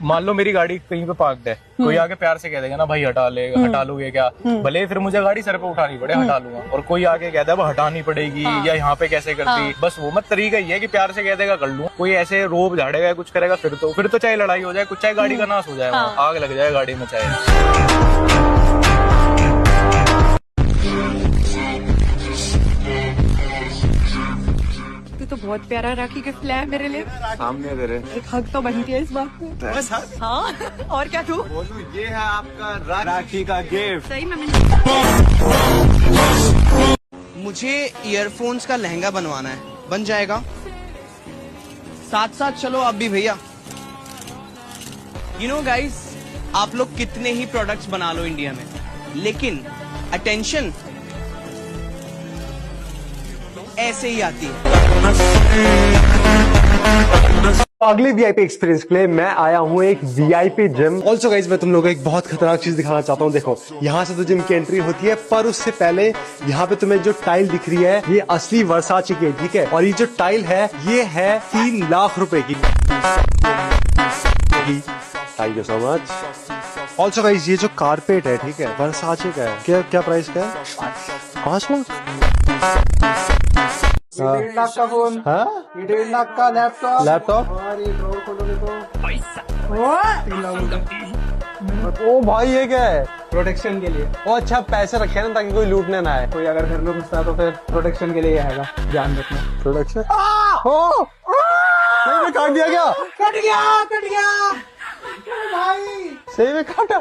मान लो मेरी गाड़ी कहीं पे पार्क्ड है, कोई आके प्यार से कह देगा ना भाई हटा लोगे क्या, भले ही फिर मुझे गाड़ी सर पे उठानी पड़े हटा लूंगा, और कोई आके कहता है वो हटानी पड़ेगी या यहाँ पे कैसे करती, बस वो मत तरीका ही है कि प्यार से कह देगा कर लूंगा। कोई ऐसे रोब झाड़ेगा कुछ करेगा फिर तो चाहे लड़ाई हो जाए, कुछ चाहे गाड़ी का नाश हो जाए, आग लग जाए गाड़ी में चाहे। तो बहुत प्यारा राखी गिफ्ट लाया मेरे लिए। सामने तेरे एक हक तो बनती है इस बात पे। बस हाँ और क्या तू बोलूं, ये है आपका राखी का गिफ्ट। सही में मुझे ईयरफोन्स का लहंगा बनवाना है, बन जाएगा? साथ साथ चलो आप भी भैया। यू नो गाइस, आप लोग कितने ही प्रोडक्ट्स बना लो इंडिया में, लेकिन अटेंशन ऐसे ही आती है। अगले वीआईपी एक्सपीरियंस के लिए मैं आया हूँ एक वीआईपी जिम। ऑल्सो गाइज मैं तुम लोगों को एक बहुत खतरनाक चीज दिखाना चाहता हूँ। देखो यहाँ से तो जिम की एंट्री होती है, पर उससे पहले यहाँ पे तुम्हें जो टाइल दिख रही है ये असली वर्साचे की है, ठीक है। और ये जो टाइल है ये है 3 लाख रुपए की। Thank you so much. Also guys ये जो कारपेट है, ठीक है, वर्साचे का है। क्या प्राइस का है? 5 लाख। 1.5 लाख का फोन, 1.5 लाख का लैपटॉप, ओ भाई ये क्या है? प्रोटेक्शन के लिए। ओ अच्छा, पैसे रखे हैं ना ताकि कोई लूटने ना आए। कोई अगर घर में घुसता तो फिर प्रोटेक्शन के लिए आएगा, ध्यान रखना। प्रोडक्शन सही में काट दिया क्या? कट गया भाई, सही में काटा।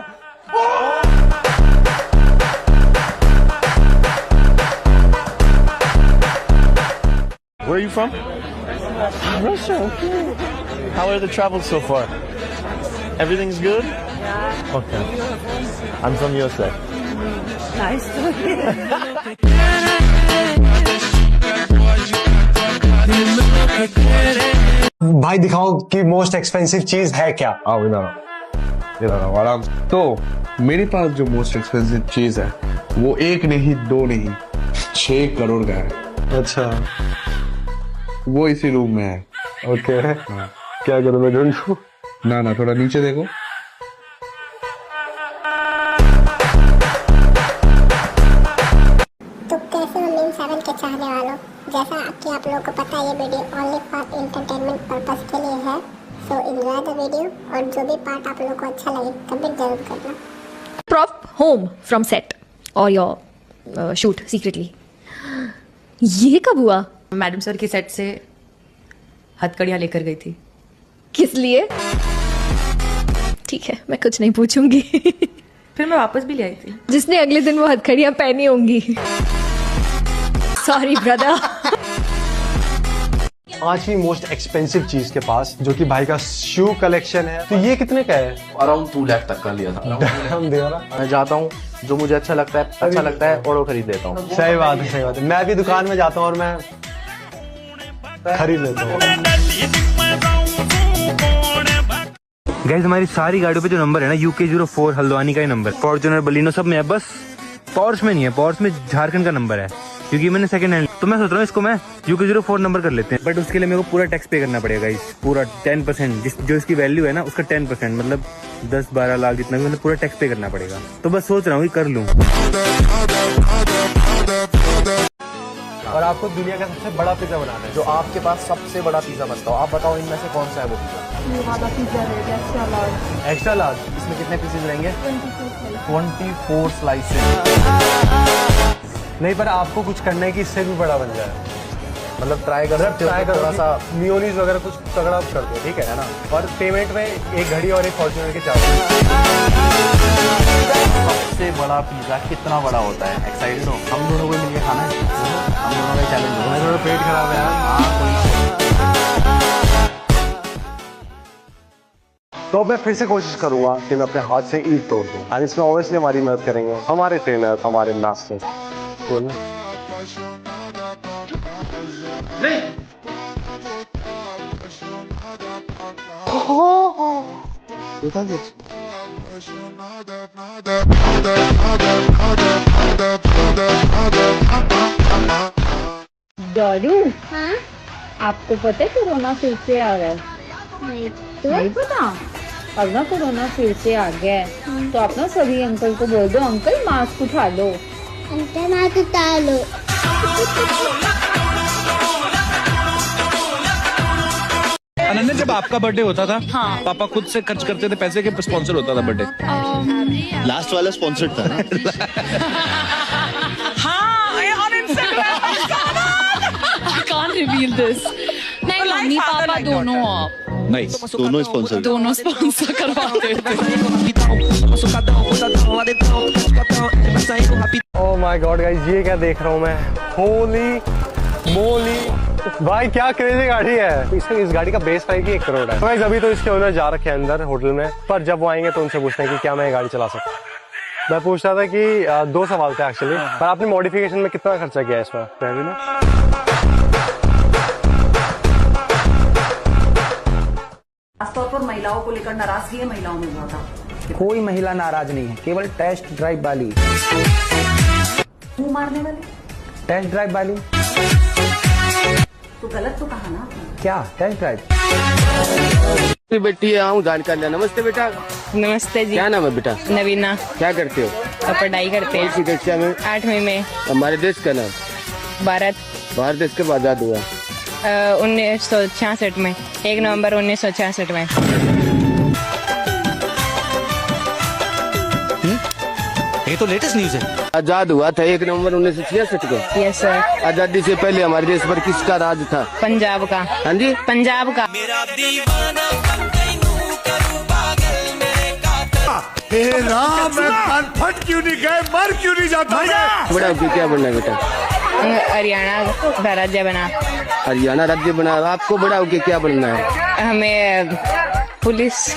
Where are you from? Russia. Okay. How are the travels so far? Everything's good? Yeah. Okay. I'm from USA. nice to भाई दिखाओ कि मोस्ट एक्सपेंसिव चीज है क्या? आओ इधर आओ आराम से। तो मेरे पास जो मोस्ट एक्सपेंसिव चीज है वो 1 नहीं 2 नहीं 6 करोड़ का है। अच्छा वो इसी रूम में है। ओके क्या करूं मैं, ढूंढूं? ना थोड़ा नीचे देखो। तो कैसे हो मीम7 के चाहने वालों, जैसा कि आप लोगों को पता है ये video only for entertainment purpose के लिए है। सो एंजॉय द वीडियो, और जो भी पार्ट आप लोगों को अच्छा लगे कमेंट जरूर करना। Prop home from set or your shoot secretly. ये कब हुआ? मैडम सर की सेट से हथकड़ियाँ लेकर गई थी। किस लिए? ठीक है मैं कुछ नहीं पूछूंगी। फिर मैं वापस भी ले आई थी। जिसने अगले दिन वो हथकड़ियाँ पहनी होंगी। Sorry brother. 5वीं मोस्ट एक्सपेंसिव चीज के पास, जो कि भाई का शू कलेक्शन है। तो ये कितने का है? अराउंड 2 लाख तक का लिया था। मैं मैं जाता हूँ, जो मुझे अच्छा लगता है और वो खरीद लेता हूँ। सही बात है। मैं भी दुकान में जाता हूँ और मैं खरीद लेता हूँ। गाइस हमारी सारी गाड़ियों पे जो नंबर है ना UK04 हल्द्वानी का ही नंबर, फॉर्च्यूनर बलिनो सब में है, बस पॉर्श में नहीं है। पॉर्श में झारखंड का नंबर है, क्योंकि मैंने सेकंड हैंड, तो मैं सोच रहा हूँ इसको मैं UK04 नंबर कर लेते हैं। बट उसके लिए मेरे को पूरा टैक्स पे करना पड़ेगा गाइस, पूरा 10%, जो इसकी वैल्यू है ना उसका 10%, मतलब 10-12 लाख जितना भी, मतलब पूरा टैक्स पे करना पड़ेगा। तो बस सोच रहा हूँ कि कर लूँ। और आपको दुनिया का सबसे बड़ा पिज्जा बनाना है। जो आपके पास सबसे बड़ा पिज्जा बनता हो, आप बताओ इनमें से कौन सा है वो पिज्जा? Extra large. इसमें कितने पीसेज रहेंगे? 24 स्लाइसेस। नहीं, पर आपको कुछ करना है कि इससे भी बड़ा बन जाए। मतलब ट्राई करो थोड़ा सा मियोनीज वगैरह कुछ तगड़ा कर दो, ठीक है ना। और पेमेंट में एक घड़ी और एक फॉर्च्यूनर के चावल। सबसे बड़ा पिज्जा कितना बड़ा होता है? एक्साइटेड हो? हम दोनों को मिलके खाना है, हम दोनों का चैलेंज हो। मेरा पेट खराब है यार। तो मैं फिर से कोशिश करूंगा कि मैं अपने हाथ से ईंट तोड़ दूं, और इसमें ऑब्वियसली हमारी मदद करेंगे हमारे ट्रेनर, हमारे मास्टर। दारू? हाँ? आपको पता है कोरोना फिर से आ रहा है? नहीं पता? अब ना कोरोना फिर से आ गया है, तो आप ना सभी अंकल को बोल दो, अंकल मास्क उठा लो। अंकल मास्क उठा लो। अनन्या, जब आपका बर्थडे होता था, हाँ। पापा खुद से खर्च करते थे पैसे के, स्पॉन्सर होता था बर्थडे? लास्ट वाला स्पॉन्सर्ड था ना? Can't reveal this. नहीं, मम्मी पापा दोनों नहीं, दोनों स्पॉन्सर, दोनों स्पॉन्सर करवाते थे। ओह माय गॉड गाइस, ये क्या देख रहा हूँ मैं, होली मोली भाई, क्या क्रेजी गाड़ी है। इस गाड़ी का बेस प्राइस ही 1 करोड़ है। तो गाइस अभी तो इसके ओनर जा रखे हैं अंदर होटल में, पर जब वो आएंगे तो उनसे पूछते हैं कि क्या मैं ये गाड़ी चला सकता हूँ। मैं पूछ रहा था कि 2 सवाल थे एक्चुअली, पर आपने मॉडिफिकेशन में कितना खर्चा किया है इस पर? खासतौर पर महिलाओं को लेकर नाराजगी है महिलाओं में बहुत है। कोई महिला नाराज नहीं है, केवल टेस्ट ड्राइव वाली। मुंह मारने वाली टेस्ट ड्राइव वाली तो गलत तो कहा ना। क्या टेस्ट ड्राइव? बेटी आऊँ जानकारी। नमस्ते बेटा। नमस्ते जी। क्या नाम है बेटा? नवीना। क्या करते हो? पढ़ाई करते हैं। कौन सी कक्षा में? 8वीं में। हमारे देश का नाम? भारत। भारत देश कब आजाद हुआ? 1966 में, 1 नवंबर 1966 में। ये तो लेटेस्ट न्यूज है। आजाद हुआ था 1 नवंबर 1966 को। Yes sir. आजादी से पहले हमारे देश पर किसका राज था? पंजाब का। हाँ जी, पंजाब का। फट क्यों नहीं गए, मर क्यों नहीं जाता? बड़ा होके क्या बनना है बेटा? हरियाणा का राज्य बना। हरियाणा राज्य बना। आपको बड़ा होके क्या बनना है? हमें police.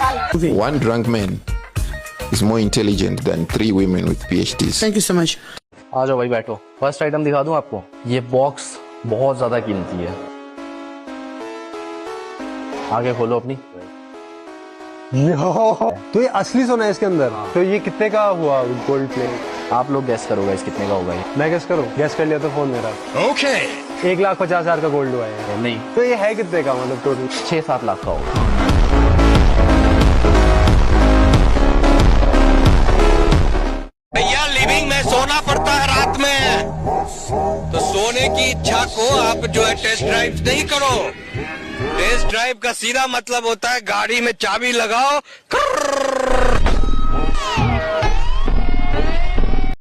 One drunk man is more intelligent than 3 women with PhDs. Thank you so much. आ जाओ भाई बैठो। फर्स्ट आइटम दिखा दूं आपको। ये बॉक्स बहुत ज्यादा कीमती है। आगे खोलो अपनी। तो ये असली सोना है इसके अंदर। तो ये कितने का हुआ गोल्ड प्लेट? आप लोग गैस करोगे इस कितने का होगा ये? मैं गैस करूं? गैस कर लिया तो फोन मेरा। ओके। 1,50,000 का गोल्ड हुआ है। नहीं, तो ये है कितने का, मतलब टोटल? 6-7 लाख का होगा। भैया लिविंग में सोना पड़ता है रात में, तो सोने की इच्छा को आप जो है टेस्ट ड्राइव नहीं करो। टेस्ट ड्राइव का सीधा मतलब होता है गाड़ी में चाबी लगाओ।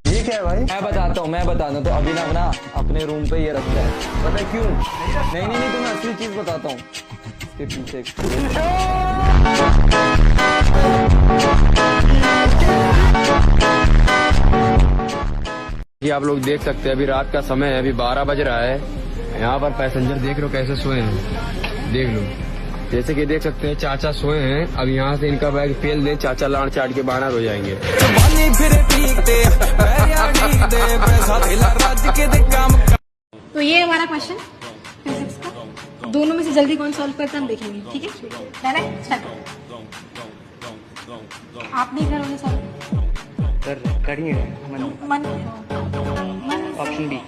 ये क्या है भाई? मैं बताता हूँ। तो अभिनव ना अपने रूम पे ये रखता है, पता है क्यों? नहीं, तुम्हें असली चीज बताता हूँ। इसके पीछे ये आप लोग देख सकते हैं, अभी रात का समय है, अभी 12 बज रहा है। यहाँ पर पैसेंजर देख लो कैसे सोए हैं, देख लो। जैसे कि देख सकते हैं चाचा सोए हैं। अब यहाँ से इनका बैग फेल दे, चाचा लाड़ चाट के बाहर हो जाएंगे। तो ये हमारा क्वेश्चन फिजिक्स का। दोनों में से जल्दी कौन सॉल्व करता है हम देखेंगे, ठीक है? चलो आप नहीं करोगे सॉल्व? करिए मन। Option B.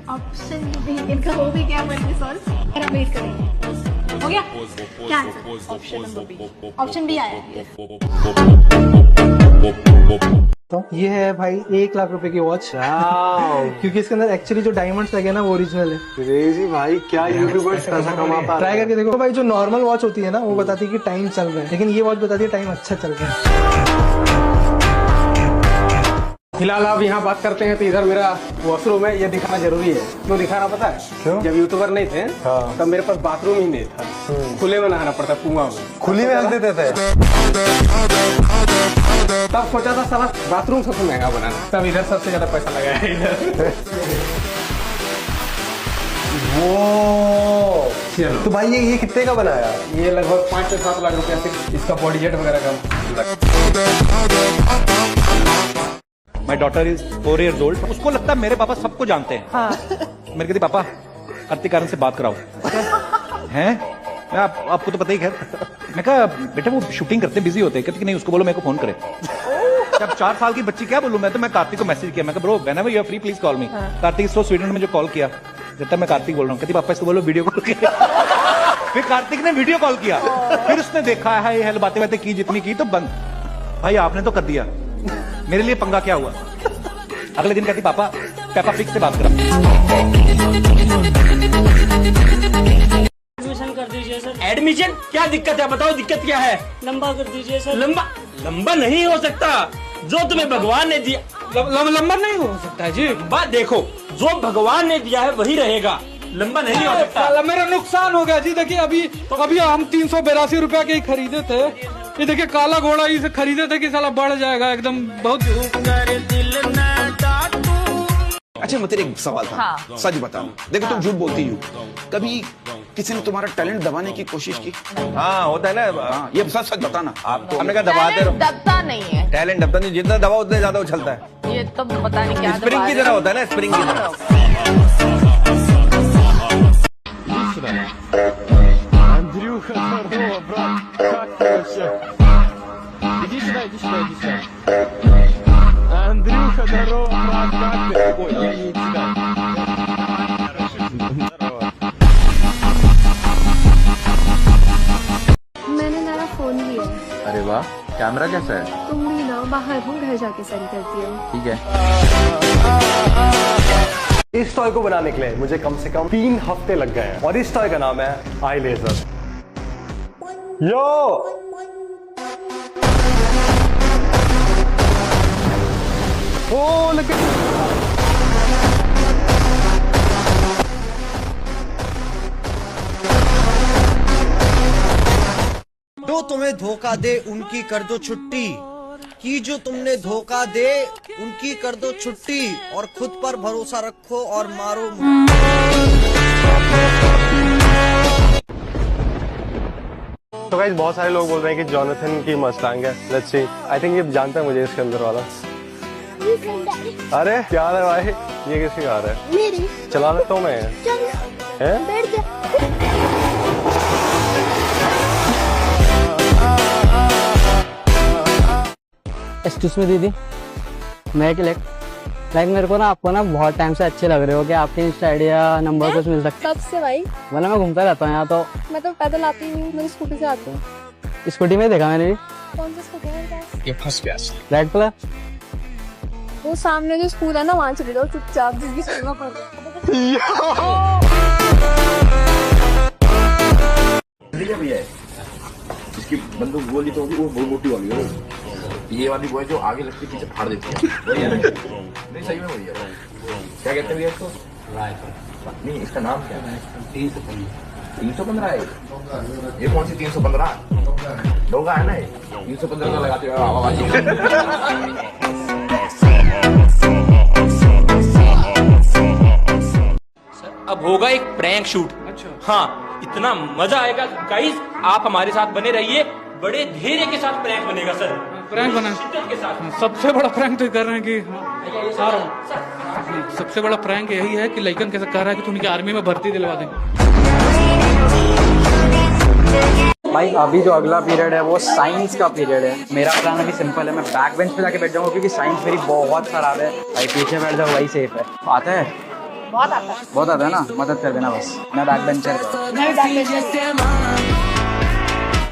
ऑप्शन बी इनका हो भी क्या मन में सॉल्व? हम वेट करेंगे। हो गया क्या answer? Option number B. Option B आया है। तो ये है भाई 1 लाख रुपए की वॉच। क्योंकि इसके अंदर एक्चुअली जो डायमंड्स लगे ना वो ओरिजिनल है। क्रेजी भाई, क्या यूट्यूबर्स पैसा कमा पा रहे हैं। ट्राई करके देखो भाई। जो नॉर्मल वॉच होती है ना वो बताती है कि टाइम चल रहा है, लेकिन ये वॉच बताती है टाइम अच्छा चल रहा है। फिलहाल आप यहाँ बात करते हैं तो इधर मेरा वॉशरूम है, ये दिखाना जरूरी है। क्यों दिखाना पता है? क्यों? जब यूट्यूबर नहीं थे तब मेरे पास बाथरूम ही नहीं था, खुले में नहाना पड़ता, कुआं में। खुली में हक देते थे। तब सोचा था साला बाथरूम सबसे महंगा बनाना, तब इधर सबसे ज्यादा पैसा लगाया है इधर। वो तो भाई ये कितने का बनाया? ये लगभग 5 से 7 लाख रुपया सिर्फ इसका बॉडी जेट वगैरह का। My daughter is 4 years old। उसको लगता है मेरे पापा सबको जानते हैं। हाँ। मेरे कहती पापा कार्तिक से बात कराओ। हैं? मैं आपको तो पता ही। खैर मैं कहा बेटा वो शूटिंग करते बिजी होते हैं। कहती कि नहीं उसको बोलो मेरे को फोन करे। जब 4 साल की बच्ची क्या बोलूं मैं कार्तिक को मैसेज किया। मैं कहा bro whenever you are free please call me. Kartik Sweden में जो कॉल किया, जब तक मैं कार्तिक बोल रहा हूँ, कहती पापा इसको बोलो वीडियो कॉल करे। फिर कार्तिक ने वीडियो कॉल किया, फिर उसने देखा है हेलो बातें बातें की जितनी की तो बंद। भाई आपने तो कर दिया, मेरे लिए पंगा क्या हुआ। अगले दिन कहती पापा पेपा पिग से बात करा। एडमिशन कर दीजिए सर। एडमिशन क्या दिक्कत है बताओ, दिक्कत क्या है? लंबा कर दीजिए सर। लंबा नहीं हो सकता, जो तुम्हें भगवान ने दिया लंबा नहीं हो सकता जी। बात देखो, जो भगवान ने दिया है वही रहेगा, लंबा नहीं हो सकता। मेरा नुकसान हो गया जी। देखिए अभी हम 382 रुपया के ही खरीदे थे, ये देखिए काला घोड़ा इसे खरीदे थे कि साला बढ़ जाएगा एकदम बहुत। अच्छा मैं तेरे एक सवाल था। हाँ। सच बताओ, देखो तुम झूठ बोलती हो, कभी किसी ने तुम्हारा टैलेंट दबाने की कोशिश की? हाँ होता है ना। हाँ, ये सच सच बताना। आपको हमने कहा दबाते रहो। दबता नहीं है टैलेंट दबता नहीं, जितना दबाओ उतने ज्यादा उछलता है। ये तो पता नहीं क्या स्प्रिंग की तरह होता है ना, स्प्रिंग की तरह। Андрюха, здорово, брат. Как ты вообще? Иди сюда. Андрюха, здорово, брат. Как ты? Ой, я не тебя. Здорово. मैंने नया फोन लिया है। अरे वाह, कैमरा कैसा है? तुम भी ना बाहर हूँ, घर जाके सेंड करती हो। ठीक है। इस टॉय को बनाने के लिए मुझे कम से कम 3 हफ्ते लग गए हैं और इस टॉय का नाम है आई लेजर। यो ओ लग जो तुम्हें धोखा दे उनकी कर दो छुट्टी, कि जो तुमने धोखा दे उनकी कर दो छुट्टी, और खुद पर भरोसा रखो और मारो। तो गाइस बहुत सारे लोग बोल रहे हैं कि जॉनथन की मस्टैंग है। लेट्स सी, आई थिंक ये जानता है मुझे इसके अंदर वाला। अरे क्या है भाई, ये किसकी कार है? मेरी। चला लेता हूँ मैं। हैं? बैठ जा। एक्सक्यूज मी दीदी, मैं लाइक मेरे को ना आपको ना बहुत टाइम से अच्छे लग रहे हो, कि आपके इंस्टा आईडी या नंबर कुछ मिल सकता कब से भाई? मतलब मैं घूमता रहता हूँ यहाँ, तो मैं तो पैदल आती हूँ, मैं स्कूटी से आती हूँ। स्कूटी में देखा मैंने भी। कौन सी स्कूटी है मेरे पास? ये फंस गया। Red colour. वो सामने जो स्कूल है ना, वहाँ चले जाओ चुपचाप, जिसकी स्कूल में पढ़। भैया इसकी बंदूक गोली तो होगी, वो बहुत मोटी वाली है। ये वाली वो है जो आगे लगती पीछे फाड़ देती है। वही है ना? नहीं सही में वही है। क्या कहते हैं भैया इसको? नहीं, इसका नाम क्या है? 315 है। ये कौन सी 315? डोगा है ना ये? 315 का लगाते हो आवाज। अब होगा एक प्रैंक शूट। अच्छा। हाँ, इतना मजा आएगा गाइस, आप हमारे साथ बने रहिए, बड़े धैर्य के साथ प्रैंक बनेगा सर। प्रैंक बना शिद्दत के साथ। सबसे बड़ा प्रैंक तो कर रहे हैं कि आ रहा हूँ। सबसे बड़ा प्रैंक यही है कि लइकन कैसे कह रहा है कि तुमने आर्मी में भर्ती दिलवा देंगे। भाई अभी जो अगला पीरियड है वो साइंस का पीरियड है। मेरा प्लान अभी सिंपल है, मैं बैक बेंच पे जाके बैठ जाऊंगा, क्योंकि साइंस मेरी बहुत खराब है। भाई पीछे बैठ जाओ, वही सेफ है। आता है? बहुत आता है। बहुत आता है ना, मदद कर देना बस। मैं बैक बेंचर।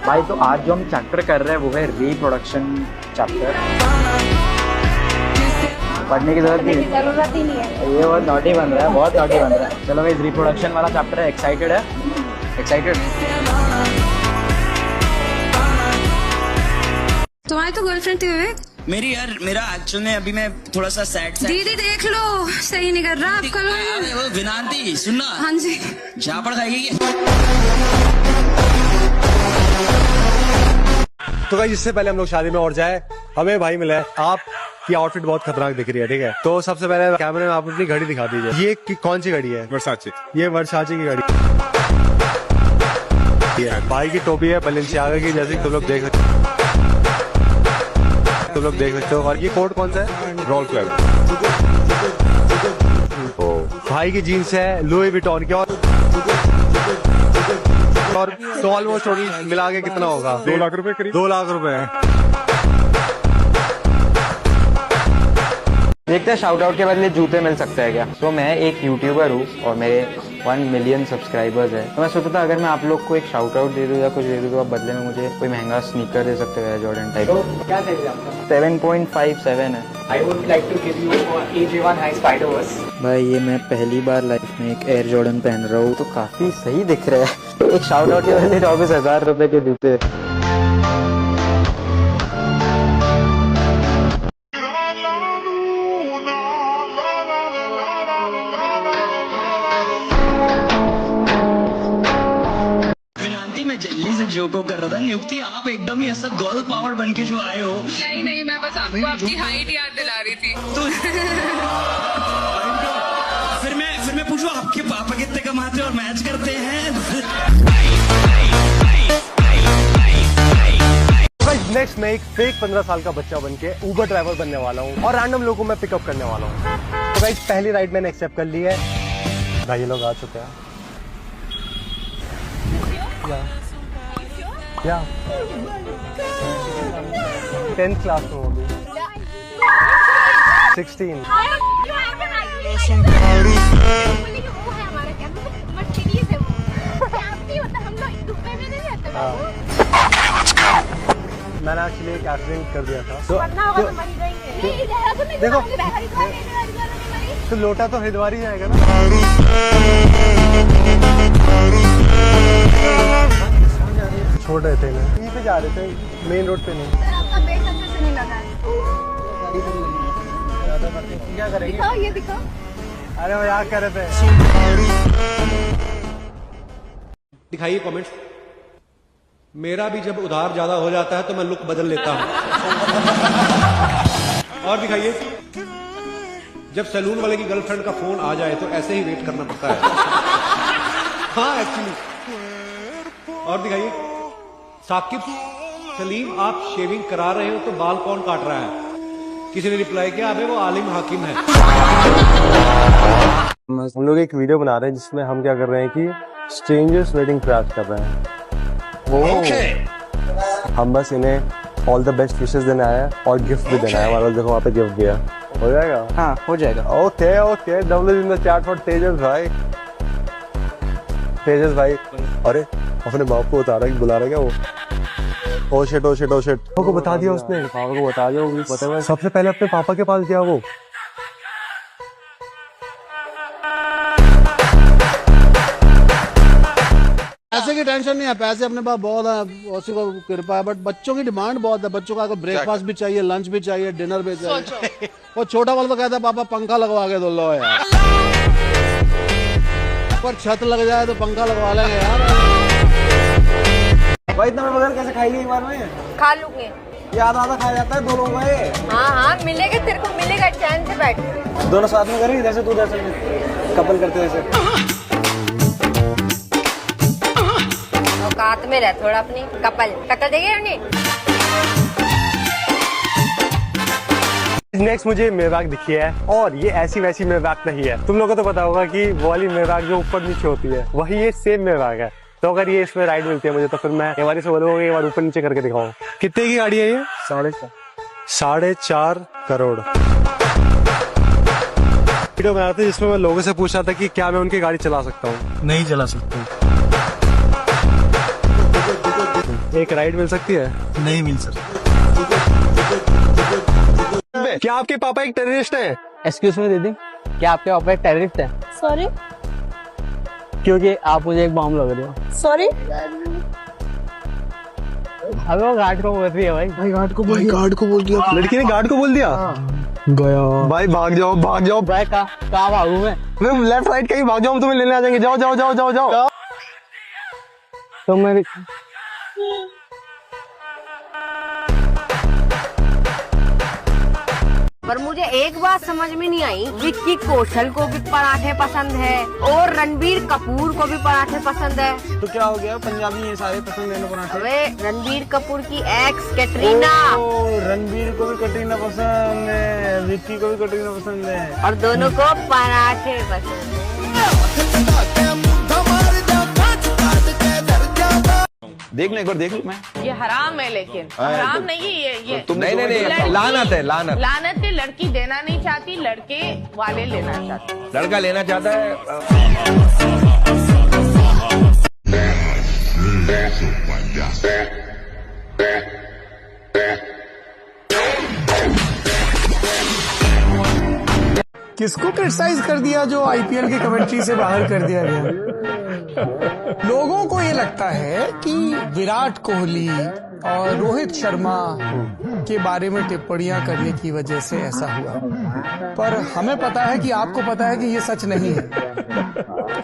भाई तो आज जो हम चैप्टर कर रहे हैं वो है रिप्रोडक्शन चैप्टर। पढ़ने की जरूरत ही नहीं है। ये बहुत नॉटी बन रहा है, बहुत नॉटी बन रहा है। चलो भाई, रिप्रोडक्शन वाला चैप्टर है। एक्साइटेड है? एक्साइटेड? तुम्हारी तो गर्लफ्रेंड थी विवेक? मेरी यार, मेरा एक्चुअल में अभी मैं थोड़ा सा सैड दीदी देख लो, सही नहीं कर रहा आपका लोग। वो विनांती सुनना। हाँ जी। झापड़ खाएगी। तो गाइस इससे पहले हम लोग शादी में और जाए, हमें भाई मिला है। आपकी आउटफिट बहुत खतरनाक दिख रही है, ठीक है? तो सबसे पहले कैमरे में आप अपनी घड़ी दिखा दीजिए। ये कौन सी घड़ी है? वर्साचे। ये वर्साचे की घड़ी। भाई की टोपी है बैलेंसियागा की, जैसे तुम लोग देख सकते हो। और ये कोट कौन सा है? रॉल क्लब। भाई की जीन्स है लुई विटॉन की, और तो ऑलमोस्ट टोटल मिला के कितना होगा? 2 लाख रुपए करीब। 2 लाख रुपए। देखते हैं शाउट आउट के बदले जूते मिल सकते हैं क्या। तो मैं एक यूट्यूबर हूँ और मेरे 1 मिलियन सब्सक्राइबर्स है, तो मैं सोचा था अगर मैं आप लोग को एक शाउट आउट दे दूँ या कुछ दे दूँ तो आप बदले में मुझे कोई महंगा स्नीकर दे सकते हैं जॉर्डन टाइप। तो क्या चाहिए आपका? 7.57 है। I would like to give you AJ1 High Spider-Verse. भाई ये मैं पहली बार लाइफ में एक एयर जॉर्डन पहन रहा हूँ तो काफी सही दिख रहा है। एक शाउट आउट के बदले 24,000 रुपए के जूते। मैं जल्दी से जोको कर रहा था। नियुक्ति आप एकदम ही ऐसा गर्ल पावर बन के जो आए हो। नहीं नहीं, मैं बस आपको आपकी हाइट याद दिला रही थी। तो फिर मैं पूछूं आपके पापा कितने कमाते हैं और मैच करते हैं? नेक्स्ट मैं एक फेक 15 साल का बच्चा बन के उबर ड्राइवर बनने वाला हूँ और रैंडम लोगों को मैं पिकअप करने वाला हूँ। तो गाइस पहली राइड मैंने एक्सेप्ट कर ली है। भाई ये लोग आ चुके हैं। क्या 10th क्लास में होगी 16। मैंने एक्चुअली एक एक्सीडेंट कर दिया था देखो तो लोटा तो हरिद्वार ही जाएगा ना। छोड़ रहे थे ना, यहीं पे जा रहे थे, मेन रोड पे नहीं। आपका बेटा कैसे नहीं लगा है? क्या करेंगे? दिखाओ, ये दिखाओ। अरे वो याद कर रहे थे। दिखाइए कमेंट्स। मेरा भी जब उधार ज्यादा हो जाता है तो मैं लुक बदल लेता हूँ। और दिखाइए, जब सैलून वाले की गर्लफ्रेंड का फोन आ जाए तो ऐसे ही वेट करना पड़ता है। हाँ एक्चुअली। और दिखाइए, साकिब सलीम आप शेविंग करा रहे हो तो बाल कौन काट रहा है? किसी ने रिप्लाई किया, अबे वो आलिम हाकिम है। हम लोग एक वीडियो बना रहे हैं जिसमें हम क्या कर रहे हैं कि स्ट्रेंजर्स वेडिंग क्रैश कर रहे हैं। हम बस इन्हें ऑल द बेस्ट विशेस देने आए हैं और गिफ्ट भी देना है। हमारा देखो वहाँ पे गिफ्ट दिया, हो जाएगा? हाँ हो जाएगा। Okay okay, W in the chat for Tejas भाई। तेजस भाई, अरे अपने बाप को बता रहा है, बुला रहा है क्या वो? Oh shit oh shit oh shit, पापा को बता दिया उसने। पापा को बता दिया, पता है सबसे पहले अपने पापा के पास गया वो। पैसे की टेंशन नहीं है, पैसे अपने पास बहुत है, उसी को कृपा है। बट बच्चों की डिमांड बहुत है। बच्चों का ब्रेकफास्ट भी चाहिए, लंच भी चाहिए, डिनर भी चाहिए। वो छोटा वाला तो कहता है पापा पंखा लगवा के दो। लो यार, पर छत लग जाए तो पंखा लगवा लेंगे यार। भाई इतना बगैर कैसे खाई ली एक बार में? खा लूंगे। याद आधा खाया जाता है दो लोगों का ये। हाँ हाँ मिलेगा, तेरे को मिलेगा, चैन से बैठ। दोनों साथ में करेंगे, जैसे तू जैसे कपल करते वैसे। औकात में रह थोड़ा अपनी। कपल टक्कर देगी उन्हें। नेक्स्ट मुझे मेवाक दिखी है और ये ऐसी वैसी मेवाक नहीं है। तुम लोगों को तो पता होगा कि वो वाली मेवाक जो ऊपर नीचे होती है वही ये सेम मेवाक है। तो अगर ये इसमें राइड मिलती है मुझे तो फिर मैं एक बार से बोलूंगा एक बार ऊपर नीचे करके दिखाऊं। कितने की गाड़ी है ये? 4.5 करोड़। वीडियो बना रहा था जिसमें मैं लोगों से पूछ रहा था कि क्या मैं उनकी गाड़ी चला सकता हूँ। नहीं चला सकता। एक राइड मिल सकती है? नहीं मिल सकती। क्या आपके पापा एक टेररिस्ट हैं? एक्सक्यूज मी दीदी, क्या आपके पापा एक टेररिस्ट है? सॉरी, क्योंकि आप मुझे एक बॉम्ब लग रहे हो। सॉरी। अबे वो गार्ड को बोल रही है भाई। भाई गार्ड को बोल दिया। लड़की ने गार्ड को बोल दिया। गया भाई, भाग जाओ भाग जाओ। भाई कहाँ भागू मैं लेफ्ट राइट कहीं भाग जाओ, हम तुम्हें लेने आ जाएंगे। जाओ जाओ जाओ जाओ जाओ। तो मेरी पर मुझे एक बात समझ में नहीं आई, विक्की कौशल को भी पराठे पसंद है और रणबीर कपूर को भी पराठे पसंद है। तो क्या हो गया, पंजाबी ये सारे पसंद है ना पराठे? अबे रणबीर कपूर की एक्स कैटरीना। रणबीर को भी कटरीना पसंद है, विक्की को भी कटरीना पसंद है और दोनों को पराठे पसंद है। देखना एक बार देख लूं मैं। ये हराम है, लेकिन हाँ, हराम तो- नहीं है ये। नहीं नहीं नहीं, लानत है, लानत। लानत है, लड़की देना नहीं चाहती, लड़के वाले लेना चाहते। लड़का लेना चाहता है। किसको क्रिटिसाइज कर दिया जो आईपीएल की कमेंट्री से बाहर कर दिया गया? लोगों को ये लगता है कि विराट कोहली और रोहित शर्मा के बारे में टिप्पणियां करने की वजह से ऐसा हुआ, पर हमें पता है कि आपको पता है कि ये सच नहीं है।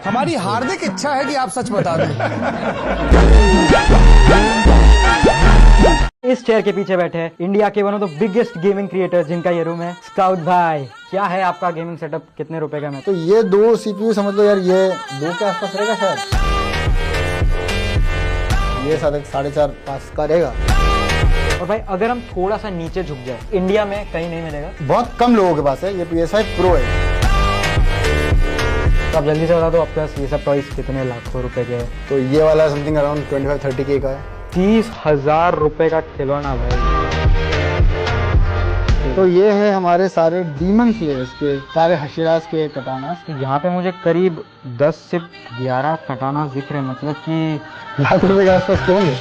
हमारी हार्दिक इच्छा है कि आप सच बता दें। इस चेयर के पीछे बैठे हैं इंडिया के one of the biggest gaming creators, जिनका ये रूम है। स्काउट भाई, क्या है आपका गेमिंग सेटअप, कितने रुपए का? मैं तो ये 2 CPU समझ लो यार, ये 2 के आसपास रहेगा शायद, ये 4.5-5 का रहेगा। और भाई अगर हम थोड़ा सा नीचे झुक जाए, इंडिया में कहीं नहीं मिलेगा, बहुत कम लोगों के पास है। ये PS5 Pro है। तो आप जल्दी से बता दो आपके पास ये सब टॉयज कितने लाखों रुपए के है? तो ये वाला समथिंग अराउंड 25-30K का है। 30,000 रुपए का खिलौना भाई। तो ये है हमारे सारे डीमन स्लेयर्स के, सारे हशीराज के कटाना। यहाँ पे मुझे करीब 10 से 11 कटाना दिख रहे, मतलब कि लाख रुपए के आसपास के होंगे।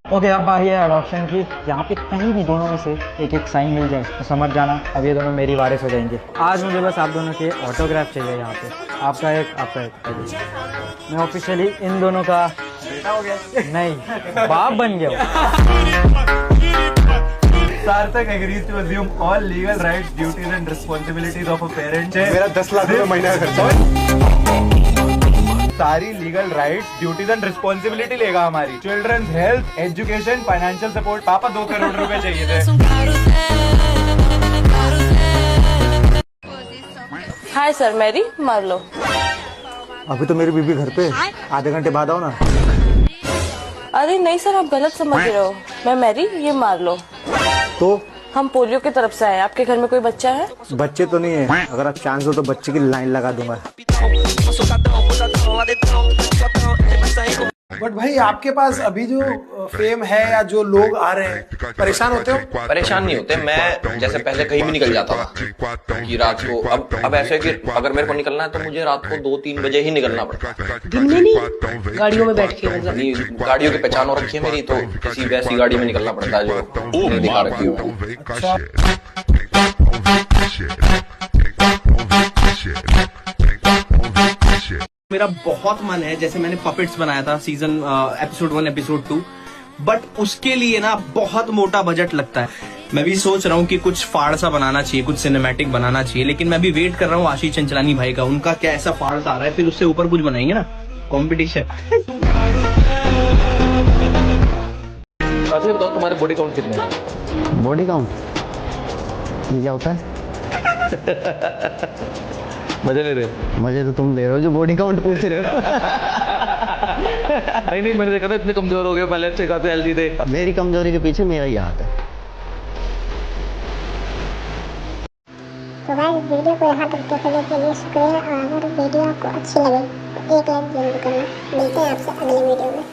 ओके, अब बारी है अडॉप्शन की। यहाँ पे कहीं भी दोनों में से एक एक साइन मिल जाए तो समझ जाना अब ये दोनों मेरी वारिस हो जाएंगे। आज मुझे बस आप दोनों के ऑटोग्राफ चाहिए यहाँ पे, आपका एक, आपका एक। मैं ऑफिशियली इन दोनों का बेटा हो गया, नहीं बाप बन गया। सार्थक agrees to assume all legal rights, duties and responsibilities of a parent। मेरा 10 लाख रुपए महीने का खर्चा। सारी legal rights, duties and responsibility लेगा हमारी। Children's health, education, financial support. पापा 2 करोड़ रुपए चाहिए थे। हाय सर, मैरी मार लो। अभी तो मेरी बीबी घर पे, आधे घंटे बाद आओ ना। अरे नहीं सर, आप गलत समझ रहे हो। मैं मैरी, ये मार लो। तो हम पोलियो की तरफ से आए। आपके घर में कोई बच्चा है? बच्चे तो नहीं है, अगर आप चांस दो तो बच्चे की लाइन लगा दूंगा। बट भाई आपके पास अभी जो फेम है या जो लोग आ रहे हैं, परेशान होते हो? परेशान नहीं होते। मैं जैसे पहले कहीं भी निकल जाता था कि रात को, अब ऐसे है कि अगर मेरे को निकलना है तो मुझे रात को 2-3 बजे ही निकलना पड़ता है। दिन में नहीं, गाड़ियों में बैठ के? नहीं, गाड़ियों की पहचान हो रखी है मेरी, तो किसी वैसी गाड़ी में निकलना पड़ता है जो नहीं दिखा रखी हो। मेरा बहुत मन है, जैसे मैंने पपेट्स बनाया था सीजन एपिसोड 1 एपिसोड 2, बट उसके लिए ना बहुत मोटा बजट लगता है। मैं भी सोच रहा हूँ कि कुछ फाड़ सा बनाना चाहिए, कुछ सिनेमैटिक बनाना चाहिए, लेकिन मैं भी वेट कर रहा हूँ आशीष चंचलानी भाई का। उनका क्या ऐसा फाड़ आ रहा है, फिर उससे ऊपर कुछ बनाएंगे ना, कॉम्पिटिशन। अच्छा बताओ, तुम्हारे बॉडी काउंट कितने हैं? बॉडी काउंट ये क्या होता है? मजे ले रहे हो? मजे तो तुम ले रहे हो जो बॉडी काउंट पूछ रहे हो। नहीं, मैंने देखा था इतने कमजोर हो गए, पहले से काफी हेल्दी थे। मेरी कमजोरी के पीछे मेरा ही हाथ है। तो गाइस, वीडियो को यहाँ तक देखने के लिए शुक्रिया। और अगर वीडियो आपको अच्छी लगे तो एक लाइक जरूर करना। मिलते हैं आपसे अगले वीडियो में।